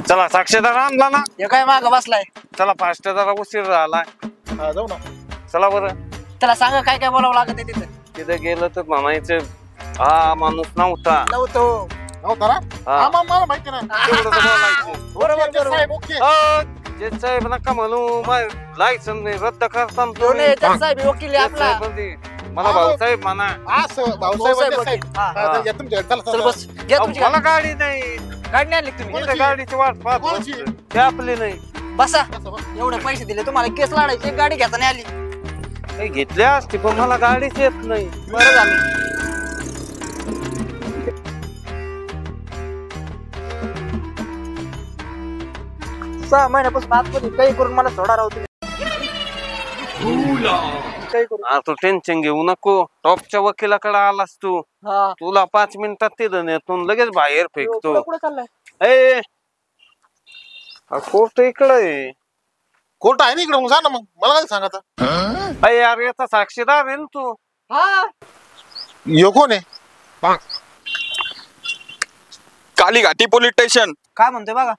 चला साक्षीदार आणला ना. हे काय माग बसलाय. चला फास्ट जरा उशीर झाला. जाऊ ना. चला बरं. त्याला सांगा काय काय बोलावं लागत तिथे. तिथे गेलं तर म्हणायचं हा माणूस नव्हता. नव्हता ना. हा मग मला माहिती ना. तेवढं तर बोलायचं. बरोबर साहेब ओके. जे साहेब नका म्हणू लायसन रद्द करता साहेब वकील आहे आपला. मला भाऊसाहेब म्हणा. असं भाऊसाहेब साहेब या तुमच्या चल बस घ्या तुमची मला गाडी नाही. गाडी नाही आणली तुम्ही. कोणत्या गाडीची वाट पाहत कोणाची? ते आपली नाही. बसा. एवढे पैसे दिले तुम्हाला केस लाडायची गाडी घेता नाही आली. काही घेतल्या असती पण मला गाडीच येत नाही. बरं झालं. 6 महिन्यापासून आतमध्ये काही करून मला सोडा राहू तुम्ही. काही करू. तू टेन्शन घेऊ नको. टॉपच्या वकिलाकडे आलास तू. हा तुला 5 मिनिटात तिथं नेतो लगेच बाहेर फेकतो. कुठे चाललाय. ए कोर्ट इकडे आहे. कोर्ट आहे ना इकडे. मग जा ना. मग मला काय सांगा आता. अरे यार याचा साक्षीदार आहे ना तू. हा यो कोण आहे. कालीघाटी पोलीस स्टेशन. काय म्हणतोय बघा.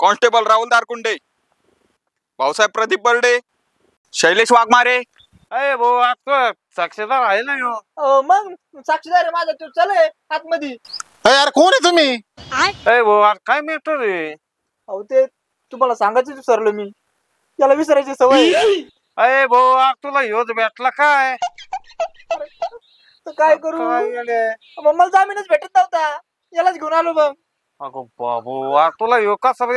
कॉन्स्टेबल राहुल दारकुंडे, भाऊसाहेब प्रदीप बर्डे, शैलेश वाघमारे. अरे भाऊ आता साक्षीदार आहे ना ह्यो. मग साक्षीदार आहे माझा. तू चल आतमध्ये. यार कोण आहे तुम्ही. अरे भाऊ आज काय मॅटर आहे. अहो ते तुम्हाला सांगायचं विसरलो मी. याला विसरायची सवय. अरे भाऊ आज तुला ह्योच भेटला काय. तर काय करू. मग मला जामीनच भेटत नव्हता. यालाच घेऊन आलो मग. अगो बाबू आज तुला ह्यो कसं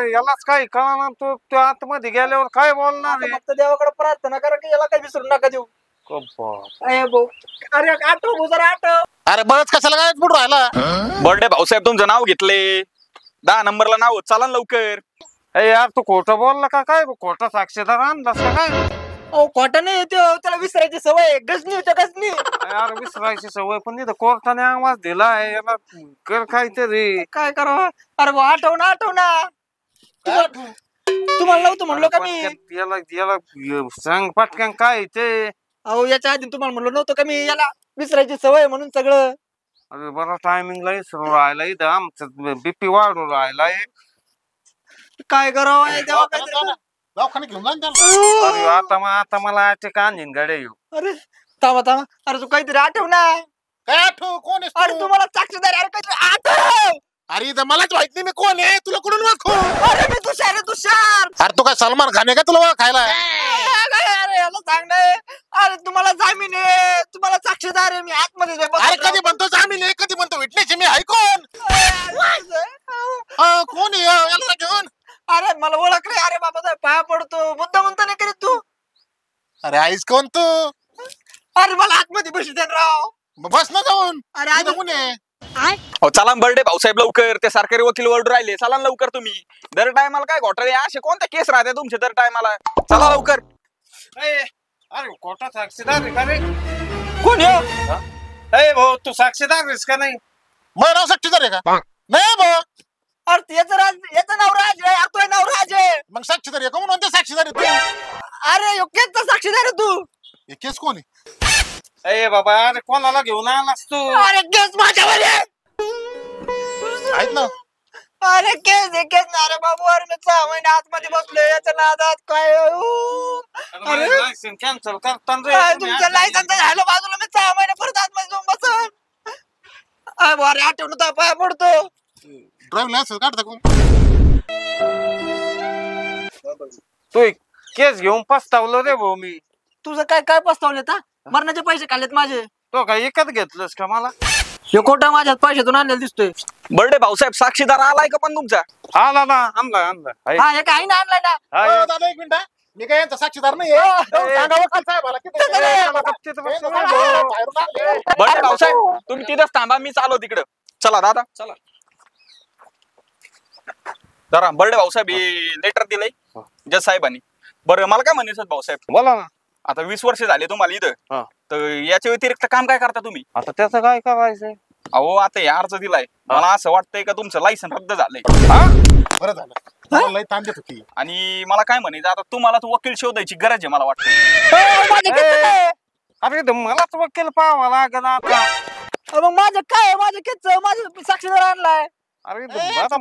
यालाच काय कळणार. तू आतमध्ये गेल्यावर काय बोलणार आहे. फक्त देवाकडे प्रार्थना करा की याला काय विसरू नका देऊ. अरे आठव जरा आठव. अरे बरंच कशाला काय पुढे राहिला. बर्डे भाऊसाहेब तुमचं नाव घेतले. 10 नंबरला नाव चला लवकर. अरे यार तू खोटं बोलला का काय. खोटा साक्षीदार आणलास का काय. अहो खोटा नाही त्याला विसरायची सवय. गजनी होत्या गजनी. यार विसरायची सवय पण इथं कोर्टाने आवाज दिलाय. याला कर काहीतरी. काय करावं. अरे भाऊ आठव ना. तुम्हाला नव्हतं म्हणलो का मी. याला सांग पटकन काय ते. अहो याच्या आधी तुम्हाला म्हणलो नव्हतं का मी. याला विसरायची सवय म्हणून सगळं. अरे बरा टायमिंगला विसरू राहिला. इथं आमचं बीपी वाढू राहिलाय. काय करावं दवाखाने घेऊन जा ना त्याला. अरे आता मला अटॅक आणीन गाड्या येऊ. अरे थांबा. अरे तू काहीतरी आठव ना. काय आठव कोण आहे. अरे तुम्हाला साक्षीदार. अरे काहीतरी आठव. अरे इथं मलाच माहित नाही मी कोण आहे. तुला कुठून ओळखू. अरे मी तुषार. अरे तू काय सलमान खान आहे का तुला खायला. अरे याला सांग नाही. अरे तुम्हाला जामीन आहे. तुम्हाला साक्षीदार आहे मी आतमध्ये. अरे कधी म्हणतो जामीन आहे कधी म्हणतो विटनेस मी आहे कोण. कोण आहे याला घेऊन. अरे मला ओळख रे. अरे बाबा पाया पडतो. मुद्दा म्हणता नाही करीत तू. अरे आईस कोण तू. अरे मला आतमध्ये बशी दे राव. बस ना जाऊन. अरे आज कोण आहे. चला बर्डे भाऊसाहेब लवकर. ते सरकारी वकील ओरडू राहिले. चला लवकर तुम्ही. दर टायमाला काय घोटाळे असे कोणत्या केस राहते तुमचे दर टायमाला. चला लवकर. अरे खोटा साक्षीदार आहे का रे. कोण आहे. अरे भाऊ तू साक्षीदार आहेस का नाही. मग नाव साक्षीदार आहे का. नाही भाऊ. अरे याचं नाव राज आहे. तो नाव राज आहे. मग साक्षीदार आहे का म्हणून ते साक्षीदार आहे तू. अरे योग्यच साक्षीदार आहे तू. हे केस कोण आहे. अरे बाबा अरे कोणाला घेऊन आलास तू. अरे केस माझ्यावर आहे. आहेत ना. अरे केस ना. अरे बाबू अरे मी 6 महिने आतमध्ये बसलो. याच्या नादात काय. अरे लायसन कॅन्सल करताना तुमचं लायसन झालं बाजूला. मी 6 महिने परत आतमध्ये जाऊन बसन. अरे आठवण पाया पडतो. ड्रायव्हिंग लायसन्स काढता कोण. तू केस घेऊन पस्तावलो रे भाऊ मी. तुझं काय पस्तावले का. मरणाचे पैसे खाल्लेत माझे. तो काय एकच घेतलंस का मला. हे खोटा माझ्यात पैशातून आणलेला दिसतोय. बर्डे भाऊसाहेब साक्षीदार आलाय का पण तुमचा. आला ना. आणला हा हे काही नाही आणलाय ना. दादा 1 मिनिट. मी काय यांचा साक्षीदार नाही आहे. सांगा वकील साहेबाला बर्डे भाऊसाहेब तुम्ही तिथेच थांबा. मी चालू तिकडं. चला दादा चला. जरा बर्डे भाऊसाहेब लेटर दिलंय जज साहेबांनी. बरं मला काय म्हणायचं भाऊसाहेब. बोला ना. आता 20 वर्ष झाले तुम्हाला इथं. तर याच्या व्यतिरिक्त काम काय करता तुम्ही. आता त्याचं काय करायचंय. अहो आता या अर्ज दिलाय. मला असं वाटतंय का तुमचं लायसन रद्द झालंय. बरं झालं. लय ताण देत होती. आणि मला काय म्हणायचं आता तुम्हाला तो वकील शोधायची गरज आहे मला वाटतं. अरे मलाच वकील पाहावा लागेल आता. मग माझं काय. माझं केस माझं साक्षीदार आणलाय. अरे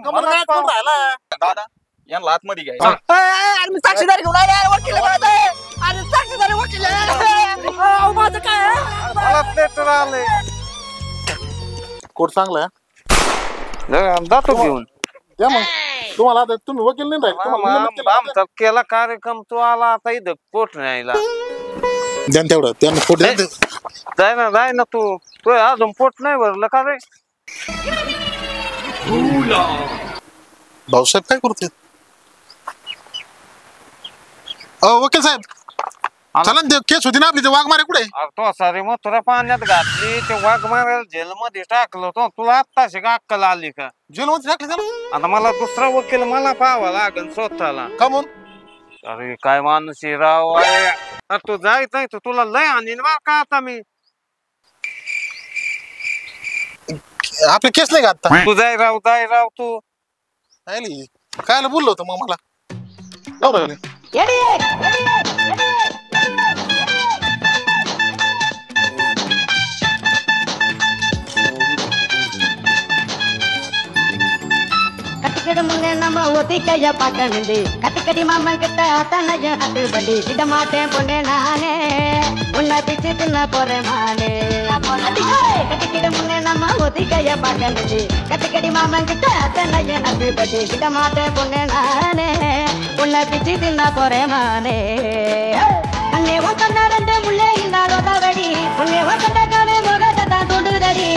कमल काय कोण राहिला दादा यांना आतमध्ये घ्यायचं अरे मी साक्षीदार घेऊन आले यार, वकील आहे मला ते. अरे साक्षीदार वकील आहे. अहो, माझं काय आहे? मला लेटर आले कोर्ट चांगला आहे. जातो घेऊन. द्या मग तुम्हाला आता तुम्ही वकील नाही राहिले तुम्हाला निमित्त केलं. आमचा केला कार्यक्रम तू आला आता इथं कोट न्यायला. द्या ना तेवढं त्यांना कोर्ट द्या. जाय ना तू अजून पोट नाही भरलं का रे? भाऊसाहेब काय करते वकील साहेब चला ना, केस होती ना आपली ते वाघमारे कुठे अरे तो सारी मथुरा पाण्यात घातली ते वाघ मारायला जेल मध्ये टाकलं होतं. तुला आत्ताशी का अक्कल आली का? जेलमध्ये टाकले त्याला आता मला दुसरा वकील मला पाहावा लागेल स्वतःला. का म्हणून अरे काय माणूस आहे राव. अरे तू जायच नाही तर तुला लय आणीन बा का आता मी. आपले केस नाही का आता तू जाय राव तू. कायला बोललो होतं मग मला एवढं கட்டிக்கடி முன்னே நம்ம ஒத்தி கைய பார்க்கணுண்டு கட்டிக்கடி மாமன் கிட்ட அத்தனை அட்டுப்படி கிட்ட மாட்டேன் பொண்ணே நானே உன்னை பிச்சு தின்ன போறேன் மானே கட்டிக்கடி முன்னே நம்ம ஒத்தி கைய பார்க்கணுண்டு கட்டிக்கடி மாமன் கிட்ட அத்தனை அட்டுப்படி கிட்ட மாட்டேன் பொண்ணே நானே உன்னை பிச்சு தின்ன போறேன் மானே அன்னே ஒத்தன ரெண்டு முள்ளே இருந்தாலும் தவடி உன்னே ஒத்தன காலே முகத்தை தான் தூண்டுதடி